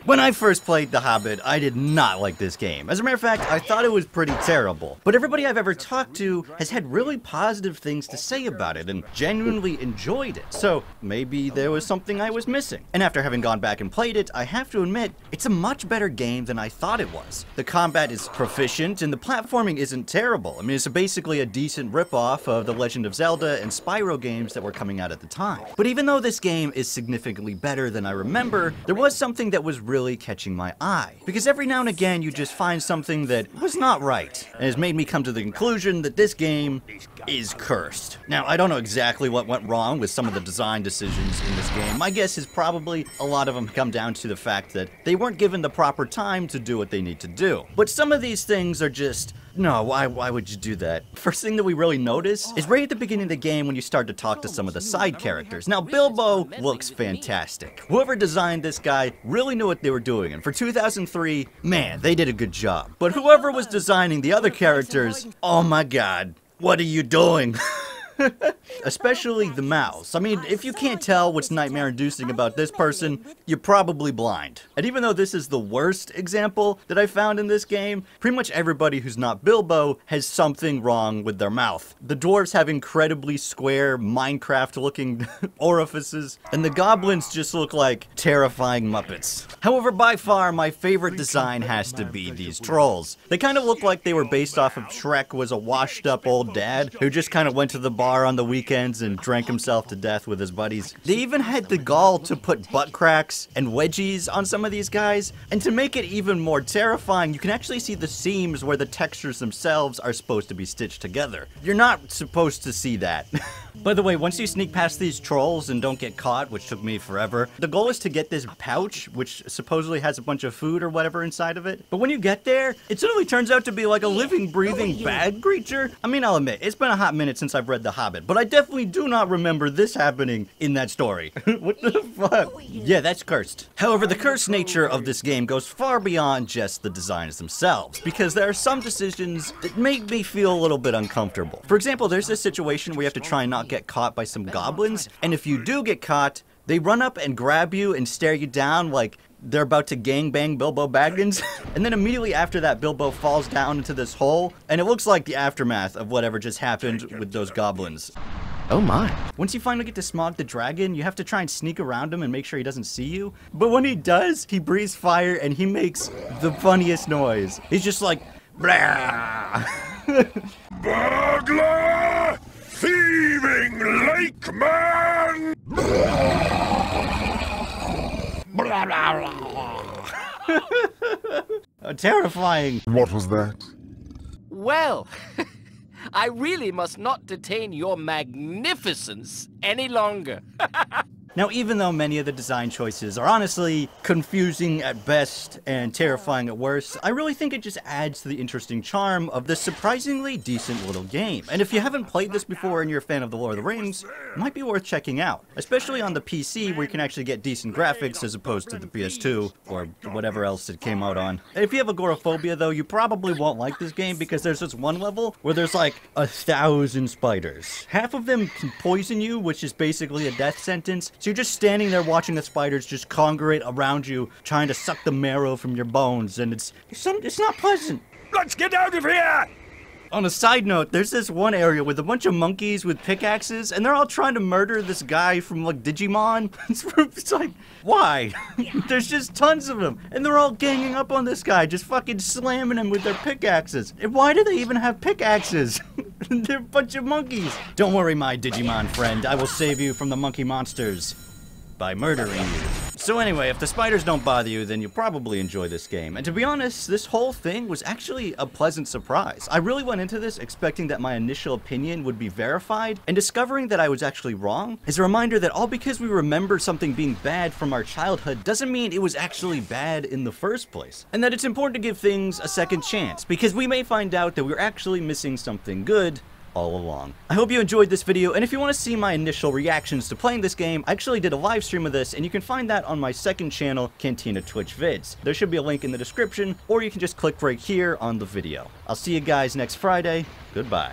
When I first played The Hobbit, I did not like this game. As a matter of fact, I thought it was pretty terrible. But everybody I've ever talked to has had really positive things to say about it and genuinely enjoyed it. So maybe there was something I was missing. And after having gone back and played it, I have to admit, it's a much better game than I thought it was. The combat is proficient and the platforming isn't terrible. I mean, it's basically a decent ripoff of the Legend of Zelda and Spyro games that were coming out at the time. But even though this game is significantly better than I remember, there was something that was really catching my eye. Because every now and again, you just find something that was not right, and has made me come to the conclusion that this game is cursed. Now, I don't know exactly what went wrong with some of the design decisions in this game. My guess is probably a lot of them come down to the fact that they weren't given the proper time to do what they need to do. But some of these things are just, no, why would you do that? First thing that we really notice is right at the beginning of the game when you start to talk to some of the side characters. Now, Bilbo looks fantastic. Whoever designed this guy really knew what they were doing, and for 2003, man, they did a good job. But whoever was designing the other characters, oh my god, what are you doing? Especially the mouths. I mean, if you can't tell what's nightmare-inducing about this person, you're probably blind. And even though this is the worst example that I found in this game, pretty much everybody who's not Bilbo has something wrong with their mouth. The dwarves have incredibly square, Minecraft-looking orifices, and the goblins just look like terrifying Muppets. However, by far, my favorite design has to be these trolls. They kind of look like they were based off of Shrek was a washed-up old dad who just kind of went to the bar on the weekends and drank himself to death with his buddies. They even had the gall to put butt cracks and wedgies on some of these guys, and to make it even more terrifying, you can actually see the seams where the textures themselves are supposed to be stitched together. You're not supposed to see that. By the way, once you sneak past these trolls and don't get caught, which took me forever, the goal is to get this pouch, which supposedly has a bunch of food or whatever inside of it. But when you get there, it suddenly turns out to be like a living, breathing bad creature. I mean, I'll admit, it's been a hot minute since I've read The Hobbit, but I definitely do not remember this happening in that story. What the fuck? Yeah, that's cursed. However, the cursed nature of this game goes far beyond just the designs themselves, because there are some decisions that make me feel a little bit uncomfortable. For example, there's this situation where you have to try and not get caught by some goblins, and if you do get caught, they run up and grab you and stare you down like they're about to gangbang Bilbo Baggins. And then immediately after that, Bilbo falls down into this hole, and it looks like the aftermath of whatever just happened with those goblins. Oh my. Once you finally get to Smaug the dragon, you have to try and sneak around him and make sure he doesn't see you. But when he does, he breathes fire and he makes the funniest noise. He's just like, blah. Burglar! Thieving lake man! Terrifying. What was that? Well, I really must not detain your magnificence any longer. Now, even though many of the design choices are honestly confusing at best and terrifying at worst, I really think it just adds to the interesting charm of this surprisingly decent little game. And if you haven't played this before and you're a fan of The Lord of the Rings, it might be worth checking out, especially on the PC where you can actually get decent graphics as opposed to the PS2 or whatever else it came out on. And if you have agoraphobia though, you probably won't like this game because there's this one level where there's like 1,000 spiders. Half of them can poison you, which is basically a death sentence. So you're just standing there watching the spiders just congregate around you, trying to suck the marrow from your bones, and it's not pleasant. Let's get out of here! On a side note, there's this one area with a bunch of monkeys with pickaxes, and they're all trying to murder this guy from, like, Digimon. It's like, why? There's just tons of them, and they're all ganging up on this guy, just fucking slamming him with their pickaxes. And why do they even have pickaxes? They're a bunch of monkeys. Don't worry, my Digimon friend. I will save you from the monkey monsters by murdering you. So anyway, if the spiders don't bother you, then you'll probably enjoy this game. And to be honest, this whole thing was actually a pleasant surprise. I really went into this expecting that my initial opinion would be verified, and discovering that I was actually wrong is a reminder that all because we remember something being bad from our childhood doesn't mean it was actually bad in the first place. And that it's important to give things a second chance, because we may find out that we're actually missing something good all along. I hope you enjoyed this video, and if you want to see my initial reactions to playing this game, I actually did a live stream of this, and you can find that on my second channel, Cantina Twitch Vids. There should be a link in the description, or you can just click right here on the video. I'll see you guys next Friday. Goodbye.